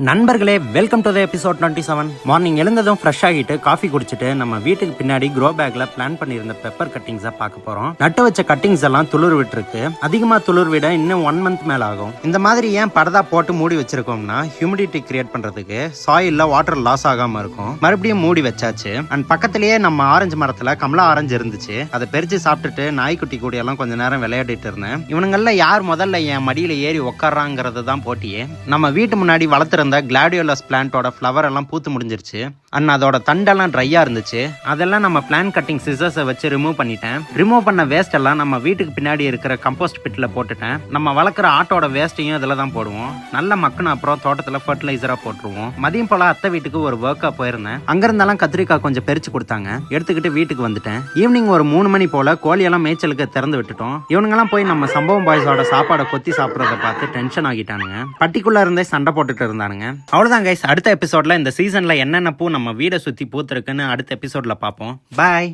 நண்பர்களே, welcome to the episode 27. Morning எழுந்ததும் fresh ஆகிட்டு காஃபி குடிச்சிட்டு நம்ம வீட்டுக்கு பின்னாடி க்ரோ பேக்ல பிளான் பண்ணியிருந்த பெப்பர் கட்டிங்ஸை பார்க்க போறோம். நட்டு வச்ச கட்டிங்ஸ் எல்லாம் துளிர் விட்டுருக்கு. அதிகமா துளிர் விட இன்னும் 1 month மேல ஆகும். இந்த மாதிரி ஏன் பரதா போட்டு மூடி வச்சிருக்கோம்னா ஹியூமிடிட்டி கிரியேட் பண்றதுக்கு, சாயில்ல வாட்டர் லாஸ் ஆகாம இருக்கும். மறுபடியும் மூடி வச்சாச்சு. அண்ட் பக்கத்திலேயே நம்ம ஆரஞ்சு மரத்துல கமலா ஆரஞ்சு இருந்துச்சு. அதை பெரிச்சு சாப்பிட்டுட்டு நாய்க்குட்டி கூட எல்லாம் கொஞ்ச நேரம் விளையாடிட்டு இருந்தேன். இவனுங்கள்ல யார் முதல்ல என் மடியில ஏறி உட்கார்றாங்கிறது தான் போட்டியே. நம்ம வீட்டு முன்னாடி வளர்த்துற கிளாடியோலஸ் பிளான்ட்டோட ஃப்ளவர் எல்லாம் பூத்து முடிஞ்சிருச்சு. அண்ட் அதோட தண்டெல்லாம் ட்ரையா இருந்துச்சு. அதெல்லாம் நம்ம பிளான் கட்டிங் சிசர்ஸை வச்சு ரிமூவ் பண்ணிட்டேன். ரிமூவ் பண்ண வேஸ்ட் எல்லாம் நம்ம வீட்டுக்கு பின்னாடி இருக்கிற கம்போஸ்ட் பிட்ல போட்டுட்டேன். நம்ம வளர்க்குற ஆட்டோட வேஸ்ட்டையும் இதில் தான் போடுவோம். நல்ல மக்குன அப்புறம் தோட்டத்தில் ஃபர்டிலைசரா போட்டுருவோம். மதியம் போல அத்தை வீட்டுக்கு ஒரு ஒர்க்கா போயிருந்தேன். அங்கிருந்தெல்லாம் கத்திரிக்காய் கொஞ்சம் பெரிச்சு கொடுத்தாங்க. எடுத்துக்கிட்டு வீட்டுக்கு வந்துட்டேன். ஈவினிங் ஒரு 3 மணி போல கோழியெல்லாம் மேய்ச்சலுக்கு திறந்து விட்டுட்டோம். இவனுங்கெல்லாம் போய் நம்ம சம்பவம் பாய்ஸோட சாப்பாடை கொத்தி சாப்பிட்றத பார்த்து டென்ஷன் ஆகிட்டானுங்க. பட்டிக்குள்ள இருந்தே சண்டை போட்டுட்டு இருந்தானுங்க. அவ்வளவுதான் கைஸ். அடுத்த எபிசோட்ல இந்த சீசன்ல என்னென்ன பூ நம்ம வீடை சுத்தி பூத்திருக்குன்னு அடுத்த எபிசோட்ல பார்ப்போம். பாய்.